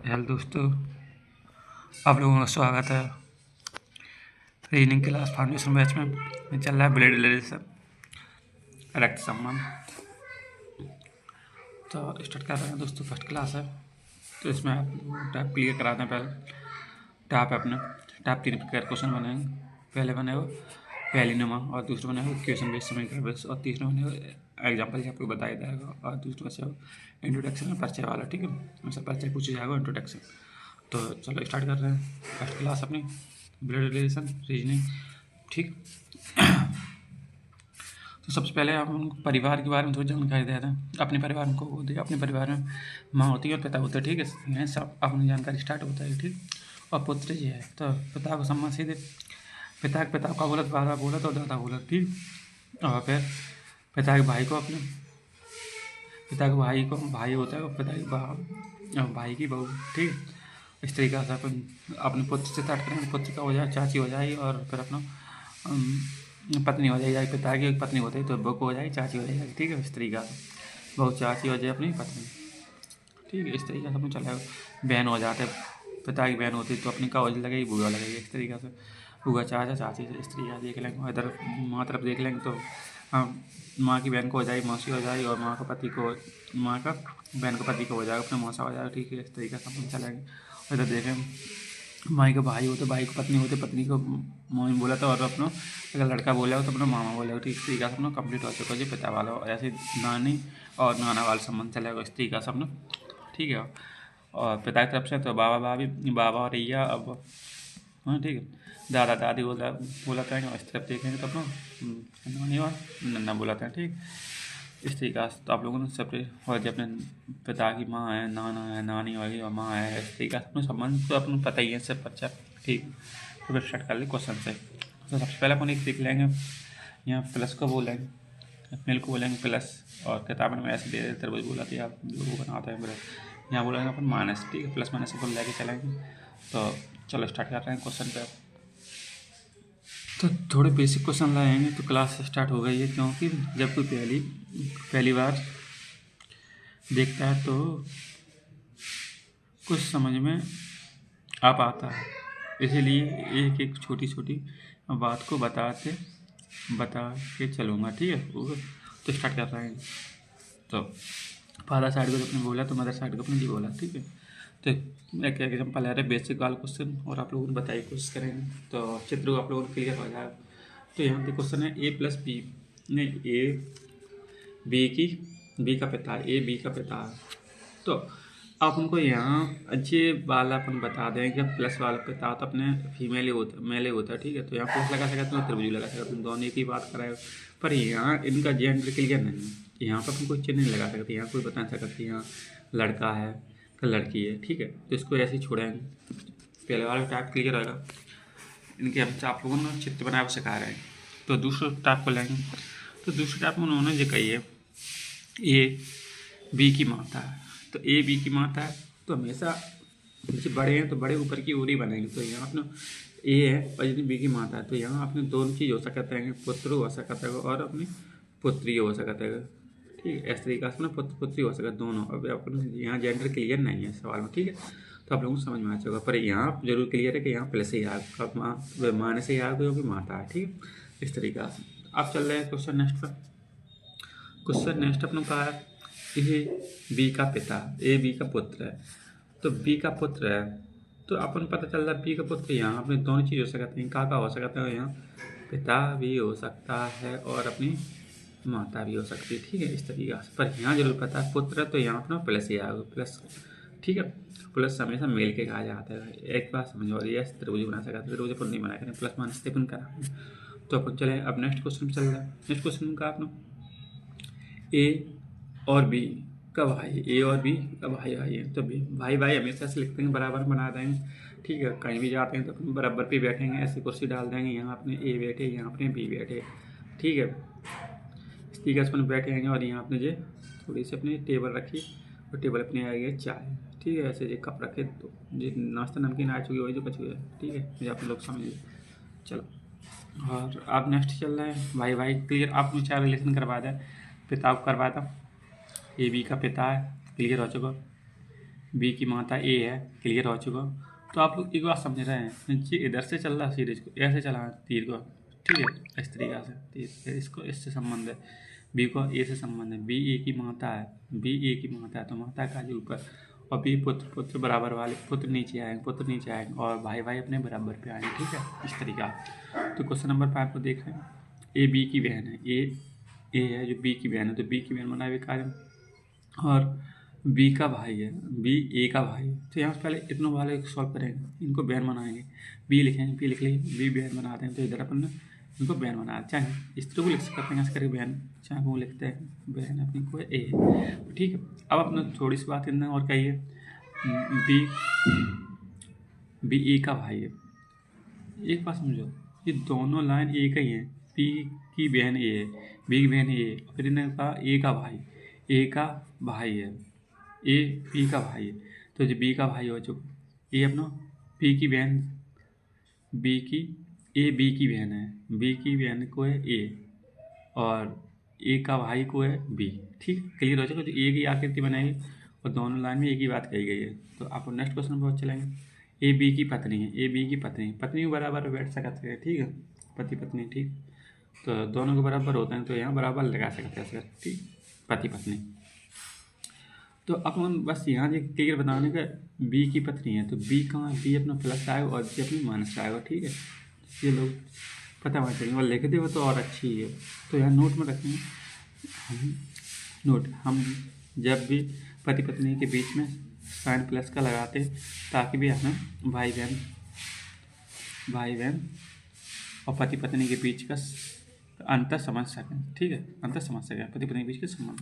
Hello दोस्तों, आप लोगों का स्वागत है रीजनिंग क्लास फाउंडेशन बैच में। चल रहा है ब्लड रिलेशन, रक्त संबंध। तो स्टार्ट कर रहे हैं दोस्तों। फर्स्ट क्लास है तो इसमें आप टैप क्लियर करा दें। पहले टैप है अपने टैप 3 प्रकार क्वेश्चन बनेंगे। पहले बने वो पहली नुमा, और दूसरा बने वो क्वेश्चन बेस्ड समीकरण बेस्ड, और तीसरा बने वो एग्जाम्पल से आपको बताया जाएगा, और दूसरा से वो इंट्रोडक्शन में परिचय वाला। ठीक है, हमसे परिचय पूछा जाएगा, इंट्रोडक्शन। तो चलो स्टार्ट कर रहे हैं फर्स्ट क्लास अपनी ब्लड रिलेशन रीजनिंग। ठीक, तो सबसे पहले हम परिवार के बारे में थोड़ी जानकारी देते हैं। अपने परिवार में को होती है, अपने परिवार में माँ होती है और पिता होते हैं। ठीक है, यहाँ सब अपनी जानकारी स्टार्ट होता है। ठीक, और पुत्र ये है तो पिता को सम्मान सीधे पिता का बोलत, दादा बोलत और दादा बोलत। ठीक, और फिर पिता के भाई को अपने पिता के भाई को भाई होता है, और पिता की भाई की बहू। ठीक, इस तरीके से अपन अपने पुत्र से स्टार्ट करेंगे। पुत्र का हो जाए चाची हो जाएगी, और फिर अपना पत्नी हो जाएगी। पिता की पत्नी होती है तो बहू हो जाएगी, चाची हो जाएगी। ठीक है, इस तरीके से बहू चाची हो जाए अपनी पत्नी। ठीक है, इस तरीके से अपने चलेगा। बहन हो जाते, पिता की बहन होती तो अपनी का लगेगी, बुआ लगेगी। इस तरीके से बुआ चाचा चाची, इस तरीके से देख लेंगे। इधर माँ तरफ देख लेंगे तो माँ की बहन को हो जाएगी मौसी हो जाएगी, और माँ का बहन का पति को हो जाएगा अपने मौसा हो जाएगा। ठीक है, इस तरीके से अपन चलेंगे। इधर देखें माई का भाई होते, भाई को पत्नी होते, पत्नी को मम्मी बोला था, और अपना अगर लड़का बोला हो तो अपना मामा बोला हो। ठीक, इस तरीके से अपना कंप्लीट हो चुका जी पिता वाला। ऐसे नानी और नाना वाला संबंध चलेगा इस तरीके से अपना। ठीक है, और पिता की तरफ से तो बाबा और भैया। अब हाँ ठीक है, दादा दादी बोला था। और इस तरफ देखेंगे तो अपना नानी और नन्ना बोला था। ठीक, इस तरीके से तो आप लोगों ने सेपरेट और जब अपने पिता की माँ है, नाना है, नानी होगी और माँ है, इस तरीके से अपने संबंध तो अपने पता ही है सब अच्छा। ठीक, तो फिर स्टार्ट कर ले क्वेश्चन से। तो सबसे पहले अपन एक देख लेंगे, यहाँ प्लस को बोलेंगे, मिल को बोलेंगे प्लस, और किताब में ऐसे दे देते तरबूज बोला था आप लोगों बनाते हैं ब्रश। यहाँ बोलेंगे अपन माइनस। ठीक है, प्लस माइनस अपन लेके चलेंगे। तो चलो स्टार्ट कर रहे हैं क्वेश्चन पे। तो थोड़े बेसिक क्वेश्चन लाएंगे तो क्लास स्टार्ट हो गई है, क्योंकि जब कोई पहली बार देखता है तो कुछ समझ में आ पाता है। इसीलिए एक एक छोटी छोटी बात को बता के चलूँगा। ठीक है, तो स्टार्ट कर रहे हैं। तो फादर साइड को अपने बोला, तो मदर साइड को अपने जी बोला। ठीक है, तो एक एग्जाम्पल है बेसिक वाला क्वेश्चन, और आप लोगों ने बताइए कोशिश करेंगे तो चित्र आप लोगों को क्लियर हो जाएगा। तो यहाँ पे क्वेश्चन है ए प्लस बी, नहीं ए बी का पिता, ए बी का पिता। तो आप उनको यहाँ अच्छे वाला अपन बता दें कि प्लस वाला पिता तो अपने फीमेल मेल होता है। ठीक है, तो यहाँ प्लस लगा सकते हैं, त्रिभुज लगा सकते हैं, दोनों एक ही बात कराए। पर यहाँ इनका जेंडर क्लियर नहीं है, यहाँ पर अपन कोई चिन्ह नहीं लगा सकते। यहाँ कोई बता सकते यहाँ लड़का है कि लड़की है। ठीक है, तो इसको ऐसे ही छोड़ेंगे। पहले वाला टाइप क्लियर होगा। इनके हम आप लोगों ने चित्र बनाए सिखा रहे हैं। तो दूसरे टाइप को लेंगे। तो दूसरे टाइप में उन्होंने जो कही है ए बी की माता है, तो ए बी की माता है तो हमेशा जब बड़े हैं तो बड़े ऊपर की ओर ही बनेंगे। तो यहाँ अपना ए है और यदि बी की माता है तो यहाँ अपने दोनों चीज़ हो सकते हैं, पुत्र हो सकता है और अपनी पुत्री हो सकता है। ठीक है, इस तरीके से अपना पुत्र पुत्री हो सकता है दोनों। अब अपन यहाँ जेंडर क्लियर नहीं है सवाल में। ठीक है, तो आप लोगों को समझ में आ जाएगा। पर यहाँ जरूर क्लियर है कि यहाँ प्लस ही आएगा, माँ से ही आएगा क्योंकि माता है। ठीक, इस तरीके से आप चल रहे हैं क्वेश्चन नेक्स्ट पर। क्वेश्चन नेक्स्ट अपने कहा है ए बी का पिता, ए बी का पुत्र है। तो बी का पुत्र है तो अपन पता चल रहा है बी का पुत्र यहाँ अपने दोनों चीज़ हो सकते हैं। का हो सकता है यहाँ पिता भी हो सकता है और अपनी माता भी हो सकती है। ठीक है, इस तरीके से। पर यहाँ जरूर पता है पुत्र तो यहाँ अपना प्लस ही आएगा, प्लस। ठीक है, प्लस हमेशा मेल के कहा जाता है। एक बात समझो, और ये त्रिभुज बना सकता है, त्रिभुज अपन नहीं बना करें, प्लस माइनस अपन करा। तो अपन चले अब नेक्स्ट क्वेश्चन चल रहा है। नेक्स्ट क्वेश्चन का अपना ए और बी का भाई, ए और बी का भाई भाई है। तो भाई भाई हमेशा से लिखते हैं, बराबर बना देंगे। ठीक है, कहीं भी जाते हैं तो अपने बराबर पे बैठेंगे, ऐसी कुर्सी डाल देंगे, यहाँ अपने ए बैठे, यहाँ अपने बी बैठे। ठीक है, इस तरीके से अपने बैठेंगे। और यहाँ अपने जो थोड़ी सी अपनी टेबल रखी, और टेबल अपने आ गई चाय। ठीक है, ऐसे जो कप रखे तो जो नाश्ता नमकीन आ चुकी है वही जो बच गया। ठीक है, ये आप लोग समझिए। चलो, और आप नेक्स्ट चल रहे हैं भाई भाई क्लियर। आपने 4 रिलेशन करवा दिया, पिता को करवाया था, ए बी का पिता है, क्लियर हो चुका। बी की माता ए है, क्लियर हो चुका। तो आप लोग एक बात समझ रहे हैं, नीचे इधर से चल रहा है सीरीज को, ऐसे चला तीर को, ठीक है, इस तरीका से तीर, फिर इसको इससे संबंध है, बी को ए से संबंध है, बी ए की माता है, बी ए की माता है तो माता का जो ऊपर, और बी पुत्र, पुत्र बराबर वाले, पुत्र नीचे आएंगे, पुत्र नीचे आएंगे, और भाई भाई अपने बराबर पे आएंगे, ठीक है, इस तरीका। तो क्वेश्चन नंबर 5 को देख रहे हैं, ए बी की बहन है, ए है जो बी की बहन है, तो बी की बहन बना हुआ कार्य, और बी का भाई है, बी ए का भाई है, तो यहाँ से पहले इतनों वाले सॉल्व करेंगे, इनको बहन बनाएंगे, बी लिखेंगे, बी लिख लिए, बी बहन बनाते हैं, तो इधर अपन इनको बहन बना, चाहे इस तरह को लिख सकते हैं, ऐसे करके बहन, चाहे वो लिखते हैं बहन अपनी को ए है, ठीक है। अब अपना थोड़ी सी बात इतना और कहिए, बी बी ए का भाई है, एक बात समझो, ये दोनों लाइन एक ही है, बी की बहन ए है, बी की बहन ए, फिर इन्होंने कहा ए का भाई, ए का भाई है, ए बी का भाई है, तो जो बी का भाई हो चुका, ए अपना बी की बहन, बी की ए बी की बहन है, बी की बहन को है ए, और ए का भाई को है बी, ठीक, क्लियर हो चुका। तो ए की आकृति बनाएगी और दोनों लाइन में एक ही बात कही गई है। तो आपको नेक्स्ट क्वेश्चन पर चलेंगे, ए बी की पत्नी है, ए बी की पत्नी, पत्नी के बराबर बैठ सकते हैं, ठीक है, पति पत्नी, ठीक, तो दोनों के बराबर होते हैं, तो यहाँ बराबर लगा सकते हैं सर, ठीक, पति पत्नी। तो अपन बस यहाँ जो क्लियर बताने का, बी की पत्नी है, तो बी कहाँ, बी अपना प्लस आएगा और बी अपनी माइनस आएगा, ठीक है, ये लोग पता होना चाहिए, और लिख दे वो तो और अच्छी है। तो यहाँ नोट में रखेंगे हम, नोट हम जब भी पति पत्नी के बीच में साइन प्लस का लगाते, ताकि भी हमें भाई बहन और पति पत्नी के बीच का अंतर समझ सकें, ठीक है, अंतर समझ सकें, पति पत्नी के बीच के संबंध,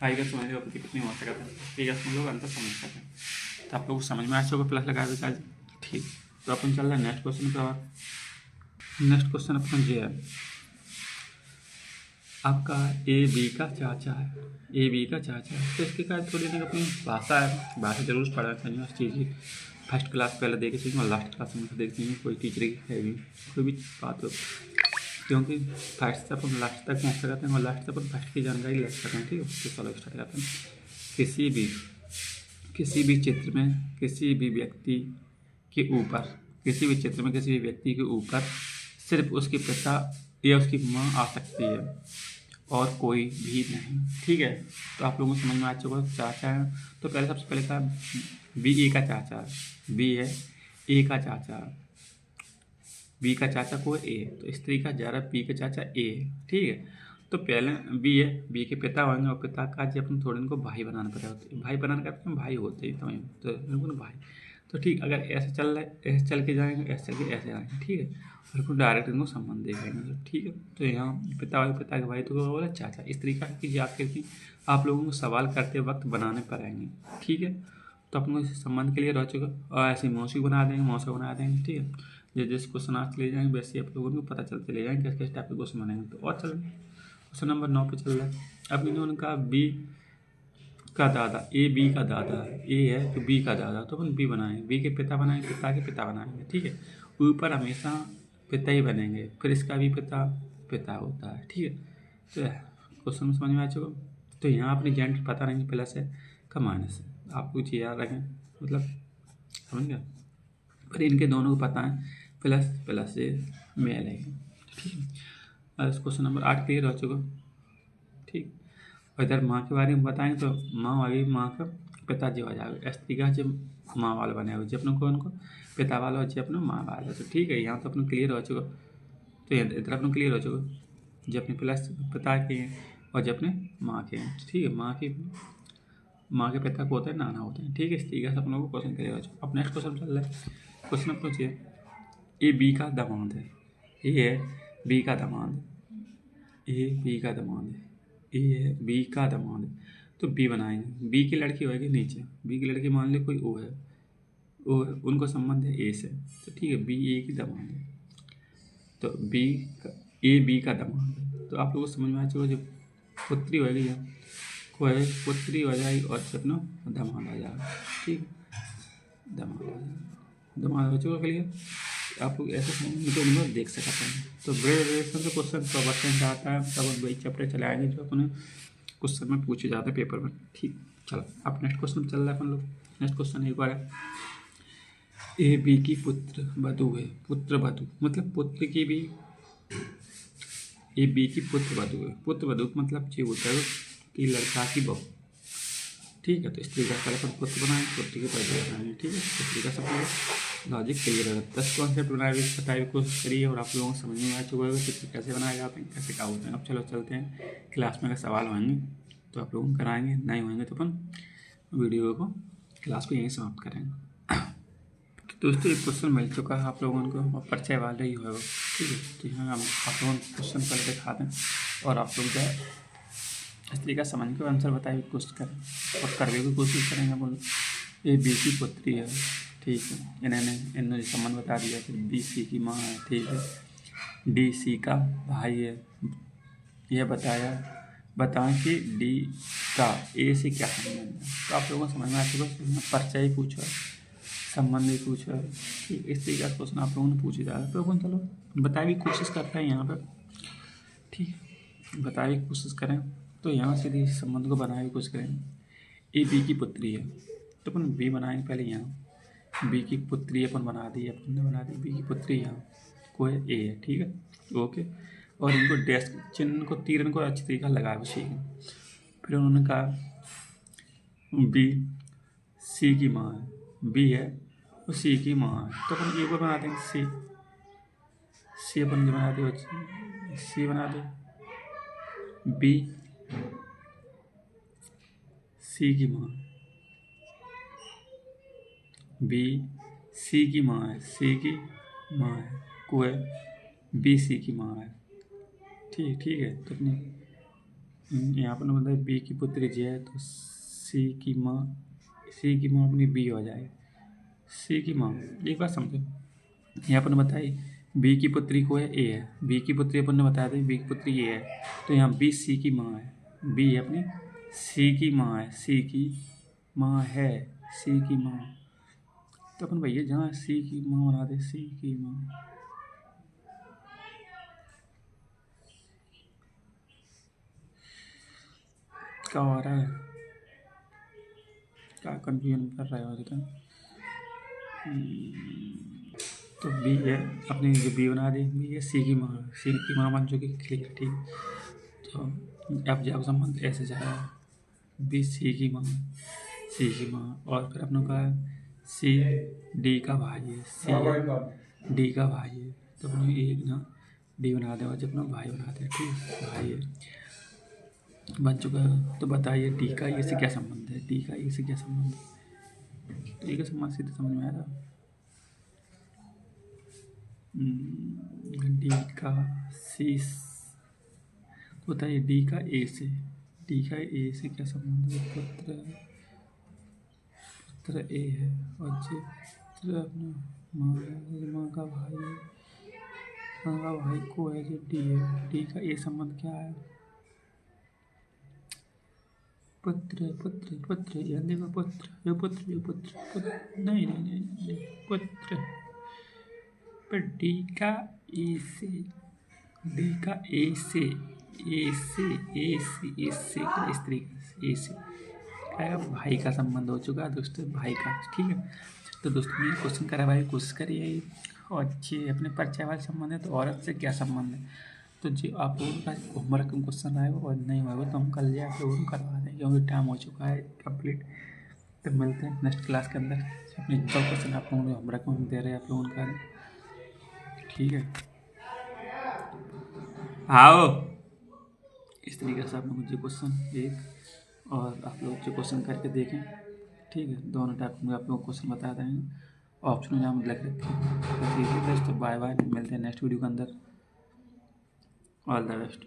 भाई का समझ पति पत्नी हो सकता है, ठीक है, हम लोग अंतर समझ सकें। तो आप लोग को समझ में आ चुका प्लस लगा देगा, ठीक। तो अपन चल रहा है नेक्स्ट क्वेश्चन पर। नेक्स्ट क्वेश्चन अपन ये है, आपका ए बी का चाचा है, ए बी का चाचा है, तो इसके कारण थोड़ी ना अपनी भाषा है, भाषा जरूर पढ़ना चाहिए उस चीज़ की, फर्स्ट क्लास पहले देखे चाहिए और लास्ट क्लास में देखते हैं, कोई टीचर की है भी कोई भी बात हो, क्योंकि फर्स्ट से अपन लास्ट तक पहुँच सकते हैं और लास्ट से अपन फर्स्ट की जानकारी ले सकते हैं, ठीक है। तो चलो स्टार्ट करते हैं। किसी भी चित्र में किसी भी व्यक्ति के ऊपर, किसी भी चित्र में किसी भी व्यक्ति के ऊपर सिर्फ उसके पिता या उसकी माँ आ सकती है और कोई भी नहीं, ठीक है। तो आप लोगों को समझ में आ चुका, चाचा है, तो पहले सबसे पहले था बी ए का चाचा, बी है ए का चाचा, बी का चाचा को ए, तो स्त्री का जा रहा बी का चाचा ए, ठीक है। तो पहले बी है, बी के पिता होंगे और पिता का जी अपन थोड़े इनको भाई बनाना पड़ेगा, भाई बनाना करते हैं, भाई होते ही तो इनको भाई, तो ठीक, अगर ऐसे चल रहा है, ऐसे चल के जाएंगे, ऐसे चल के ऐसे आएंगे, ठीक है, और फिर डायरेक्ट इनको संबंध देखेंगे, ठीक है। तो यहाँ पिता और पिता के भाई तो बोला चाचा, इस तरीका की आकृति आप लोगों को सवाल करते वक्त बनाने पड़ेंगे, ठीक है। तो अपन को संबंध के लिए रह चुका, और ऐसे मौसी बना देंगे, मौसा बना देंगे, ठीक है। जिस क्वेश्चन आज ले जाएंगे वैसे आप लोगों को पता चलते ले जाएंगे किस किस टाइप के क्वेश्चन बनेंगे। तो और चल क्वेश्चन नंबर 9 पे चल रहा है। अब इन्होंने कहा बी का दादा, ए बी का दादा है, ए है तो बी का दादा, तो अपन बी बनाएंगे, बी के पिता बनाएंगे, पिता के पिता बनाएंगे, ठीक है। ऊपर हमेशा पिता ही बनेंगे, फिर इसका भी पिता पिता होता है, ठीक है। तो क्वेश्चन समझ में आ चुका। तो यहाँ अपनी जेंट पता नहीं प्लस है का माइनस है, आप कुछ याद रखें, मतलब समझ गया। पर इनके दोनों को पता है प्लस प्लस से मेल है, ठीक है। क्वेश्चन नंबर 8 क्लियर हो चुका, ठीक। और इधर माँ के बारे में बताएंगे तो माँ वाली, माँ का पिताजी हो जाएगा, स्त्री का जब माँ वाला बने हुए, जब अपने को पिता वाला हो जाए अपना माँ वाला, तो ठीक है। यहाँ तो अपने क्लियर हो चुका, तो इधर अपने क्लियर हो चुका, जब अपने प्लस पिता के हैं और जब अपने माँ के हैं, ठीक है। माँ के पिता को होता है नाना होते हैं, ठीक है। इस तरीके से अपन लोगों को क्वेश्चन क्लियर हो चुका। अब नेक्स्ट क्वेश्चन चल रहा है, क्वेश्चन पूछिए, ए बी का दामाद है, ए है बी का दामाद, ए बी का दामाद है, ए है बी का दामाद है, तो बी बनाएंगे, बी की लड़की होगी नीचे, बी की लड़की मान ली कोई ओ है, ओ है, उनको संबंध है ए से, तो ठीक है, बी ए की दामाद है, तो बी का ए बी का दामाद है। तो आप लोगों को समझ में आ चुका, जो पुत्री होगी या कोई पुत्री हो जाएगी और अपना दामाद आ जाएगा, ठीक, दामाद हो चुका क्लियर। आप लोग ऐसे नंबर देख सकते हैं। तो ग्रेजुएशन से क्वेश्चन प्रवर्तन आता है, तब वही चैप्टर चलाएंगे जो अपने क्वेश्चन में पूछे जाते हैं पेपर में, ठीक। चलो अब नेक्स्ट क्वेश्चन चल रहा है अपन लोग, नेक्स्ट क्वेश्चन एक बार है, ए बी की पुत्र वधु है। पुत्र वधु मतलब पुत्र की भी, ए बी की पुत्र वधु है। पुत्र वधु मतलब ये होता है कि लड़का की बहू, ठीक है। तो इस तरीके का अपन पुत्र बनाएंगे, पुत्र के पद बनाएंगे, ठीक है। इस तरीके से अपना लॉजिक क्लियर है। 10 कॉन्सेप्ट बनाए हुए बताए कोशिश करिए और आप लोगों को समझ में आ चुका होगा चित्र कैसे बनाए जाते हैं, कैसे क्या होते हैं। अब चलो चलते हैं क्लास में, अगर सवाल होंगे तो आप लोगों को कराएंगे, नहीं होंगे तो अपन वीडियो को क्लास को यहीं समाप्त करेंगे। दोस्तों एक क्वेश्चन मिल चुका है आप लोगों को और परिचय वाले ही होगा, ठीक है। तो यहाँ हम आप लोगों को क्वेश्चन पहले दिखा दें और आप लोग जो है इस तरीका समझ के आंसर बताने की कोशिश करें और करने की कोशिश करेंगे। बोलो ए बी की पुत्री है, ठीक है। इन्होंने संबंध बता दिया। फिर बी सी की माँ है, ठीक है। डी सी का भाई है। यह बताएं कि डी का ए से क्या संबंध है। तो आप लोगों को समझ में आ चुका है। परिचय ही पूछा, संबंध ही पूछा, ठीक। इस तरीके का क्वेश्चन आप लोगों ने पूछी जा रहा है। तो अपन चलो बताने की कोशिश करते हैं यहाँ पर, ठीक है। बताने की कोशिश करें तो यहाँ सीधे संबंध को बनाने की कोशिश करें। ए बी की पुत्री है तो अपन बी बनाएंगे पहले। यहाँ बी की पुत्री अपन बना दी, अपन ने बना दी बी की पुत्री। यहाँ को है ए है, ठीक है, ओके। और इनको डैश चिन्ह को, तीर को अच्छी तरीका लगाया, ठीक है। फिर उन्होंने कहा बी सी की माँ है, बी है और सी की माँ है। तो अपन ए को बना देंगे सी अपन जो बना दे सी बना दे। बी सी की माँ, बी सी की माँ है, सी की माँ है, को है बी सी की माँ है, ठीक है। तो अपने यहाँ पर मतलब बी की पुत्री जी है तो सी की माँ अपनी बी हो जाएगी। सी की माँ, एक बात समझो, यहाँ पर बताई बी की पुत्री को है ए है, बी की पुत्री अपन ने बताया था बी की पुत्री ए है। तो यहाँ बी सी की माँ है, बी है अपनी सी की माँ है, सी की माँ है, सी की माँ। तो अपन भैया जहाँ सी की माँ बना दे, सी की माँ। क्या हो रहा है, क्या कंफ्यूजन कर रहा है तो बी है अपनी जो बी बना दी, बी है सी की माँ बन चुकी, क्लियर, ठीक। तो अब जब संबंध ऐसे जाए बी सी की माँ और फिर अपनों का सी डी का भाई है, सी डी का भाई है। तो अपने एक ना डी बना दें और जब अपना भाई बना दें, ठीक, भाई है बन चुका है। तो बताइए डी का ए से क्या संबंध है, डी का ए से क्या संबंध है। तो एक संबंध सीधे समझ में आया था। डी का सी, बताइए डी का ए से क्या संबंध है। पुत्र ए है और पुत्र अपना माँ का भाई को है जो डी है। डी का ए संबंध क्या है, पुत्र ये देखो पुत्र नहीं पुत्र। पर डी का ए से इस तरीके से ए से भाई का संबंध हो चुका है दोस्तों, भाई का, ठीक है। तो दोस्तों ये क्वेश्चन करा भाई कोशिश करिए और अच्छे अपने परिचय वाले संबंध है तो औरत से क्या संबंध है। तो जो आप लोगों का होमवर्क में क्वेश्चन आएगा और नहीं होगा तो हम कल जाके वो करवा दें क्योंकि टाइम हो चुका है कंप्लीट। तो मिलते हैं नेक्स्ट क्लास के अंदर। अपने जो क्वेश्चन आप लोगों ने होमवर्क में दे रहे हैं आप लोगों का, ठीक है। आओ इस तरीके से आप लोग जो क्वेश्चन एक और आप लोग जो क्वेश्चन करके देखें, ठीक है। दोनों टाइप में आप लोग क्वेश्चन बता देंगे, ऑप्शन में हम लग रखे हैं। ठीक है दोस्तों, बाय बाय, मिलते हैं नेक्स्ट वीडियो के अंदर। All the best.